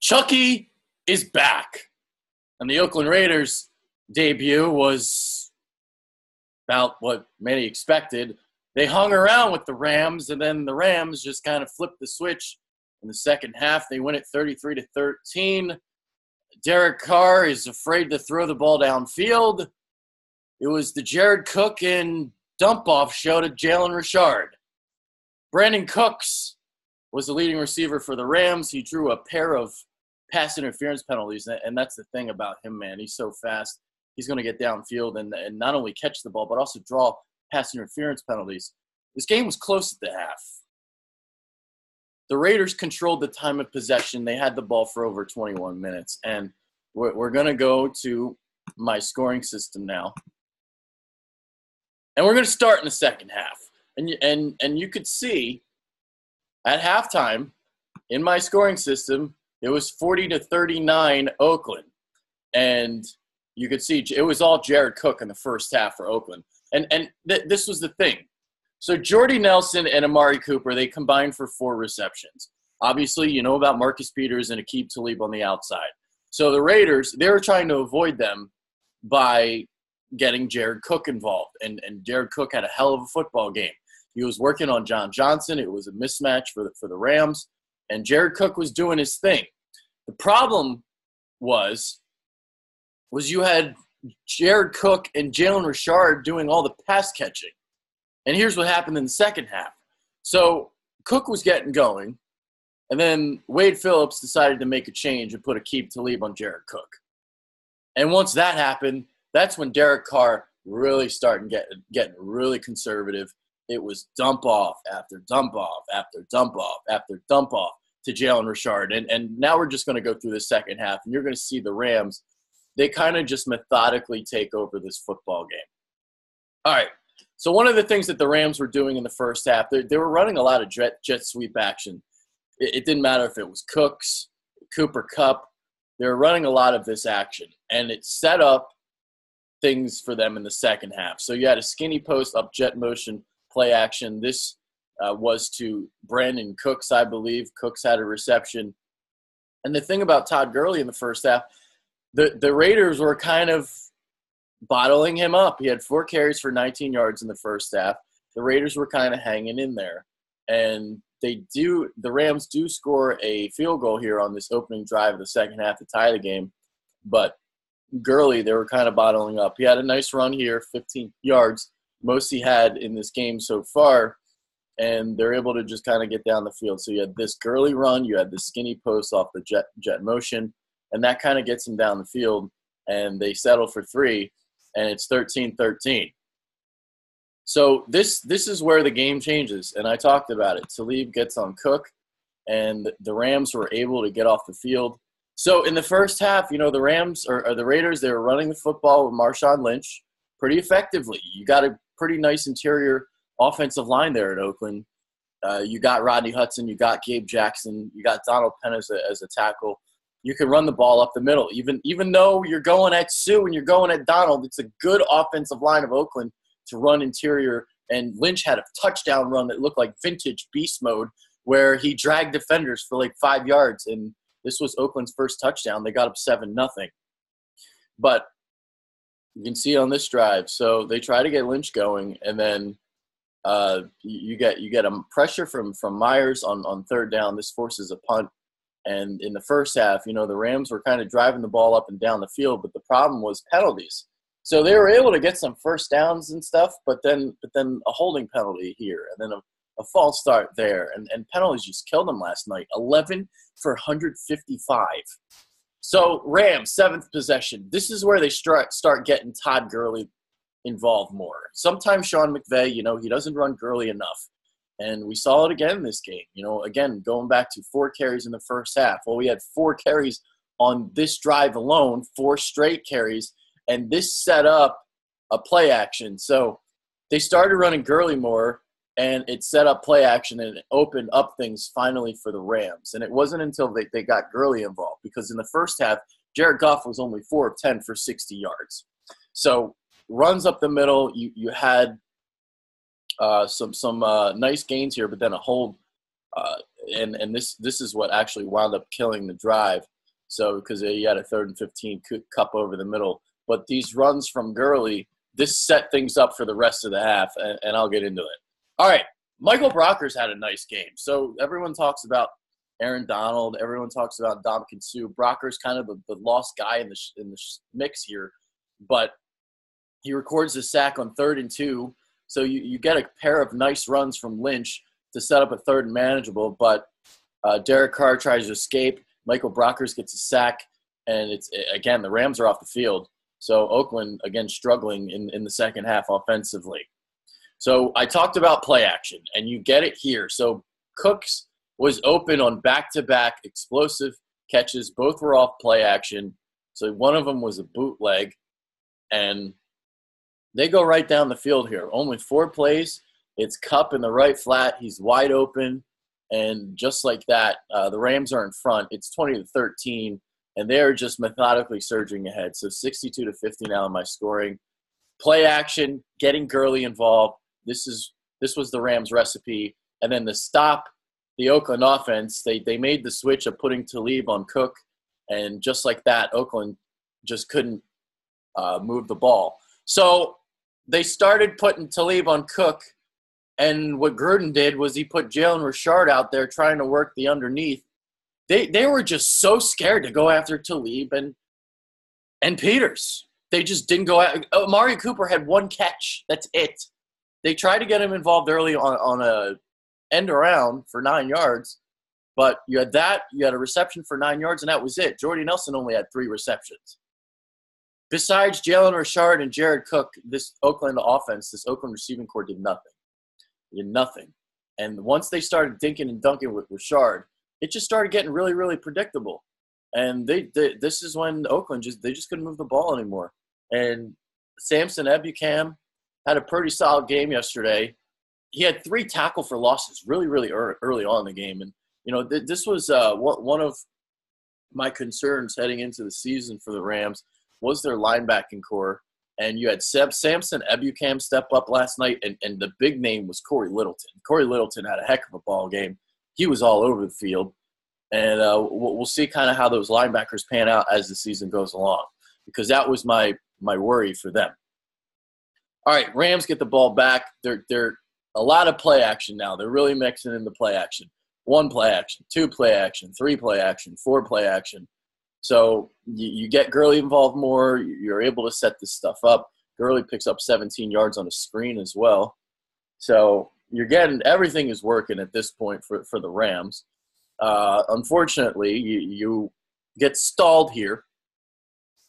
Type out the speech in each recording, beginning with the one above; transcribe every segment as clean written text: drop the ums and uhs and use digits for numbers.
Chucky is back. And the Oakland Raiders' debut was about what many expected. They hung around with the Rams, and then the Rams just kind of flipped the switch in the second half. They win it 33-13. Derek Carr is afraid to throw the ball downfield. It was the Jared Cook and dump-off show to Jalen Richard. Brandon Cooks was the leading receiver for the Rams. He drew a pair of pass interference penalties, and that's the thing about him, man. He's so fast. He's going to get downfield and not only catch the ball, but also draw pass interference penalties. This game was close at the half. The Raiders controlled the time of possession. They had the ball for over 21 minutes. And we're going to go to my scoring system now. And we're going to start in the second half. And you could see at halftime in my scoring system, it was 40-39 Oakland. And you could see it was all Jared Cook in the first half for Oakland. And this was the thing. So Jordy Nelson and Amari Cooper, they combined for 4 receptions. Obviously, you know about Marcus Peters and Aqib Talib on the outside. So the Raiders, they were trying to avoid them by getting Jared Cook involved. And Jared Cook had a hell of a football game. He was working on John Johnson. It was a mismatch for the Rams. And Jared Cook was doing his thing. The problem was you had Jared Cook and Jalen Richard doing all the pass catching. And here's what happened in the second half. So Cook was getting going, and then Wade Phillips decided to make a change and put Aqib Talib on Jared Cook. And once that happened, that's when Derek Carr really started getting really conservative. It was dump off after dump off after dump off after dump off to Jalen Richard. And now we're just going to go through the second half, and you're going to see the Rams, they kind of just methodically take over this football game. All right. So one of the things that the Rams were doing in the first half, they were running a lot of jet sweep action. It didn't matter if it was Cooks, Cooper Kupp. They were running a lot of this action, and it set up things for them in the second half. So you had a skinny post up jet motion play action. This was to Brandon Cooks, I believe. Cooks had a reception. And the thing about Todd Gurley in the first half, the Raiders were kind of bottling him up. He had 4 carries for 19 yards in the first half. The Raiders were kind of hanging in there. And the Rams do score a field goal here on this opening drive of the second half to tie the game. But Gurley, they were kind of bottling up. He had a nice run here, 15 yards, most he had in this game so far. And they're able to just kind of get down the field. So you had this Gurley run, you had the skinny post off the jet motion, and that kind of gets him down the field. And they settle for 3. And it's 13-13. So this is where the game changes, and I talked about it. Talib gets on Cook, and the Rams were able to get off the field. So in the first half, you know, the Rams or the Raiders, they were running the football with Marshawn Lynch pretty effectively. You got a pretty nice interior offensive line there at Oakland. You got Rodney Hudson, you got Gabe Jackson, you got Donald Penn as a tackle. You can run the ball up the middle. Even though you're going at Sue and you're going at Donald, it's a good offensive line of Oakland to run interior. And Lynch had a touchdown run that looked like vintage beast mode where he dragged defenders for like 5 yards. And this was Oakland's first touchdown. They got up 7-0. But you can see on this drive, so they try to get Lynch going, and then you get a pressure from Myers on third down. This forces a punt. And in the first half, you know, the Rams were kind of driving the ball up and down the field, but the problem was penalties. So they were able to get some first downs and stuff, but then a holding penalty here, and then a false start there, and penalties just killed them last night. 11 for 155. So Rams, 7th possession. This is where they start getting Todd Gurley involved more. Sometimes Sean McVay, you know, he doesn't run Gurley enough. And we saw it again in this game. You know, again, going back to 4 carries in the first half. Well, we had 4 carries on this drive alone, 4 straight carries, and this set up a play action. So they started running Gurley more, and it set up play action, and it opened up things finally for the Rams. And it wasn't until they got Gurley involved, because in the first half, Jared Goff was only 4 of 10 for 60 yards. So runs up the middle, you had some nice gains here, but then a hold, and this is what actually wound up killing the drive. So because he had a 3rd and 15 cup over the middle. But these runs from Gurley, this set things up for the rest of the half, and I'll get into it. All right, Michael Brockers had a nice game. So everyone talks about Aaron Donald. Everyone talks about Ndamukong Suh. Brockers kind of the lost guy in the mix here. But he records a sack on 3rd and 2. So you get a pair of nice runs from Lynch to set up a 3rd and manageable. But Derek Carr tries to escape. Michael Brockers gets a sack. And again, the Rams are off the field. So Oakland, again, struggling in the second half offensively. So I talked about play action, and you get it here. So Cooks was open on back-to-back explosive catches. Both were off play action. So one of them was a bootleg, and they go right down the field here. Only 4 plays. It's Kupp in the right flat. He's wide open, and just like that, the Rams are in front. It's 20-13. And they're just methodically surging ahead. So 62-50 now in my scoring. Play action, getting Gurley involved. This was the Rams' recipe. And then to stop the Oakland offense, they made the switch of putting Talib on Cook. And just like that, Oakland just couldn't move the ball. So they started putting Talib on Cook. And what Gruden did was he put Jalen Richard out there trying to work the underneath. They were just so scared to go after Talib and Peters. They just didn't go – Amari Cooper had 1 catch. That's it. They tried to get him involved early on a end around for 9 yards, but you had that. You had a reception for 9 yards, and that was it. Jordy Nelson only had 3 receptions. Besides Jalen Richard and Jared Cook, this Oakland offense, this Oakland receiving corps did nothing. They did nothing. And once they started dinking and dunking with Richard – it just started getting really, really predictable. And this is when Oakland just couldn't move the ball anymore. And Samson Ebukam had a pretty solid game yesterday. He had 3 tackle for losses really, really early on in the game. And, this was one of my concerns heading into the season for the Rams was their linebacking core. And you had Samson Ebukam step up last night, and the big name was Corey Littleton. Corey Littleton had a heck of a ball game. He was all over the field, and we'll see kind of how those linebackers pan out as the season goes along, because that was my worry for them. All right, Rams get the ball back. They're a lot of play action now. They're really mixing in the play action. 1 play action, 2 play action, 3 play action, 4 play action. So you get Gurley involved more. You're able to set this stuff up. Gurley picks up 17 yards on a screen as well. So you're getting – everything is working at this point for the Rams. Unfortunately, you get stalled here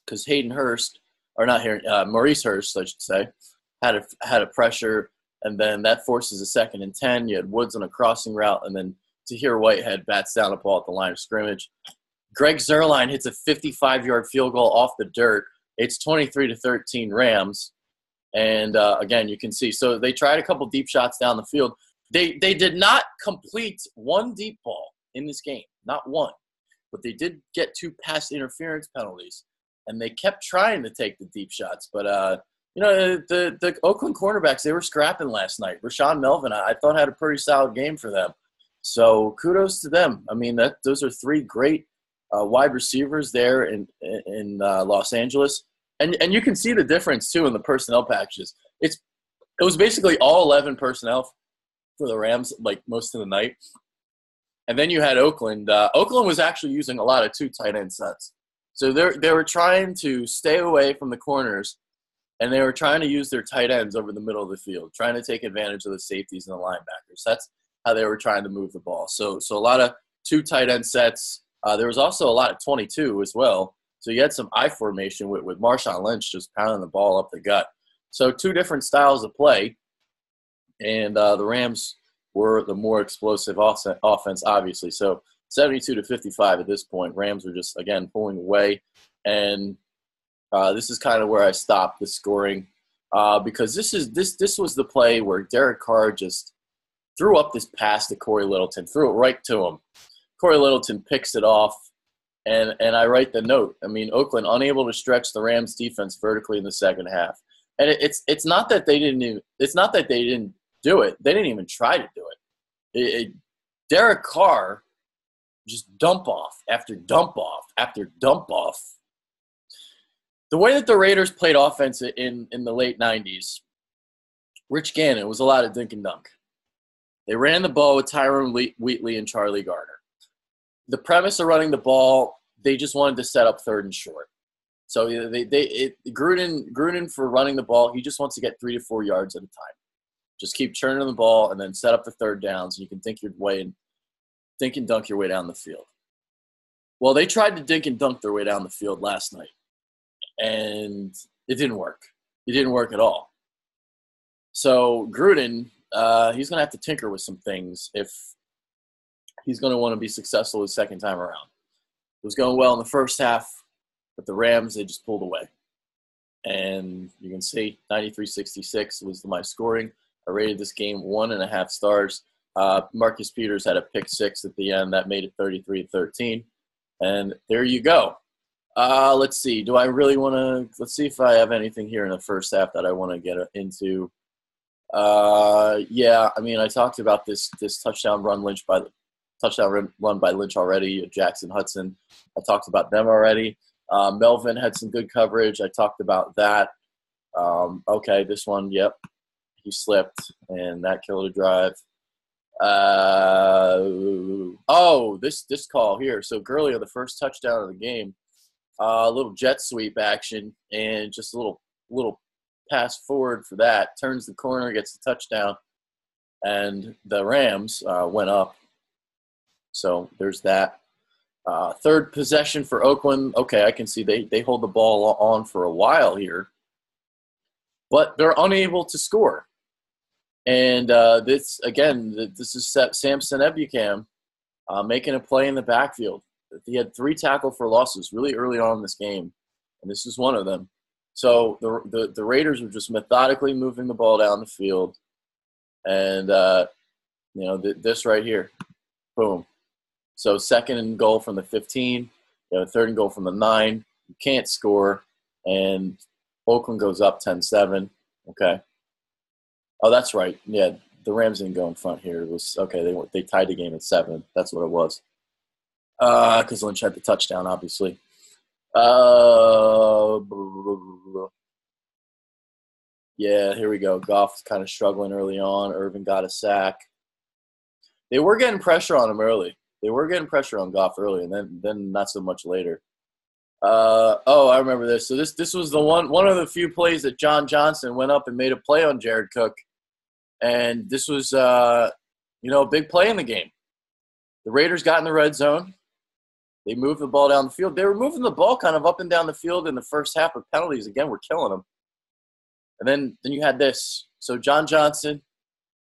because Hayden Hurst – or not here, Maurice Hurst, I should say, had a pressure, and then that forces a 2nd and 10. You had Woods on a crossing route, and then Tahir Whitehead bats down a ball at the line of scrimmage. Greg Zuerlein hits a 55-yard field goal off the dirt. It's 23-13 Rams. And, again, you can see. So they tried a couple deep shots down the field. They did not complete 1 deep ball in this game, not 1. But they did get 2 pass interference penalties. And they kept trying to take the deep shots. But, the Oakland cornerbacks, they were scrapping last night. Rashaan Melvin, I thought, had a pretty solid game for them. So kudos to them. I mean, those are 3 great wide receivers there in Los Angeles. And you can see the difference, too, in the personnel packages. It was basically all 11 personnel for the Rams, like, most of the night. And then you had Oakland. Oakland was actually using a lot of 2 tight end sets. So they were trying to stay away from the corners, and they were trying to use their tight ends over the middle of the field, trying to take advantage of the safeties and the linebackers. That's how they were trying to move the ball. So a lot of 2 tight end sets. There was also a lot of 22 as well. So you had some I formation with Marshawn Lynch just pounding the ball up the gut. So 2 different styles of play, and the Rams were the more explosive offense, obviously. So 72-55 at this point. Rams were just, again, pulling away. And this is kind of where I stopped the scoring because this was the play where Derek Carr just threw up this pass to Corey Littleton, threw it right to him. Corey Littleton picks it off. And I write the note. I mean, Oakland unable to stretch the Rams defense vertically in the second half. And it's not that they didn't do it. They didn't even try to do it. Derek Carr just dump off after dump off after dump off. The way that the Raiders played offense in the late 90s, Rich Gannon, was a lot of dink and dunk. They ran the ball with Tyrone Wheatley and Charlie Garner. The premise of running the ball, they just wanted to set up third and short. So Gruden for running the ball, he just wants to get 3 to 4 yards at a time. Just keep churning the ball and then set up the third downs, and you can dink and dunk your way down the field. Well, they tried to dink and dunk their way down the field last night, and it didn't work. It didn't work at all. So Gruden, he's going to have to tinker with some things if he's going to want to be successful his second time around. It was going well in the first half, but the Rams, they just pulled away. And you can see 93-66 was my scoring. I rated this game 1.5 stars. Marcus Peters had a pick six at the end. That made it 33-13. And there you go. Let's see. Do I really want to – let's see if I have anything here in the first half that I want to get into. Yeah, I mean, I talked about this touchdown run by Lynch already, Jackson Hudson. I talked about them already. Melvin had some good coverage. I talked about that. Okay, this one, yep. He slipped, and that killed a drive. This call here. So Gurley on the first touchdown of the game, a little jet sweep action, and just a little pass forward for that. Turns the corner, gets the touchdown, and the Rams went up. So there's that. Third possession for Oakland. Okay, I can see they hold the ball on for a while here, but they're unable to score. And this is Samson Ebukam making a play in the backfield. He had 3 tackle for losses really early on in this game, and this is one of them. So the Raiders are just methodically moving the ball down the field, and this right here, boom. So 2nd and goal from the 15, 3rd and goal from the 9. You can't score, and Oakland goes up 10-7. Okay. Oh, that's right. Yeah, the Rams didn't go in front here. It was okay. They tied the game at 7. That's what it was. Because Lynch had the touchdown, obviously. Yeah, here we go. Goff's kind of struggling early on. Irvin got a sack. They were getting pressure on him early. They were getting pressure on Goff early, and then not so much later. I remember this. So this was the one of the few plays that John Johnson went up and made a play on Jared Cook, and this was a big play in the game. The Raiders got in the red zone. They moved the ball down the field. They were moving the ball kind of up and down the field in the first half, but penalties again were killing them. And then you had this. So John Johnson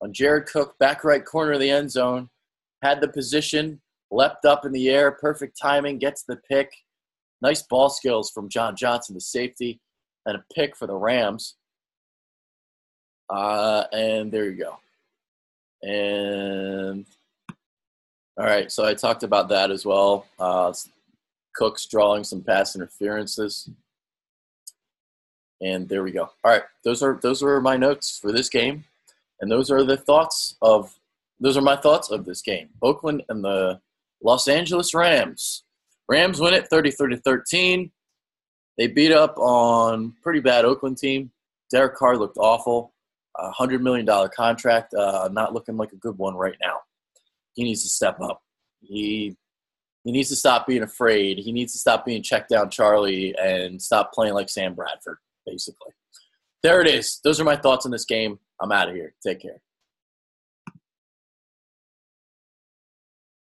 on Jared Cook, back right corner of the end zone, had the position, leapt up in the air, perfect timing, gets the pick. Nice ball skills from John Johnson, the safety, and a pick for the Rams. And there you go. And all right, so I talked about that as well. Cook's drawing some pass interferences. And there we go. All right, those are my notes for this game, and those are my thoughts of this game. Oakland and the Los Angeles Rams. Rams win it 33-13. They beat up on pretty bad Oakland team. Derek Carr looked awful. $100 million contract, not looking like a good one right now. He needs to step up. He needs to stop being afraid. He needs to stop being checked down Charlie and stop playing like Sam Bradford, basically. There it is. Those are my thoughts on this game. I'm out of here. Take care.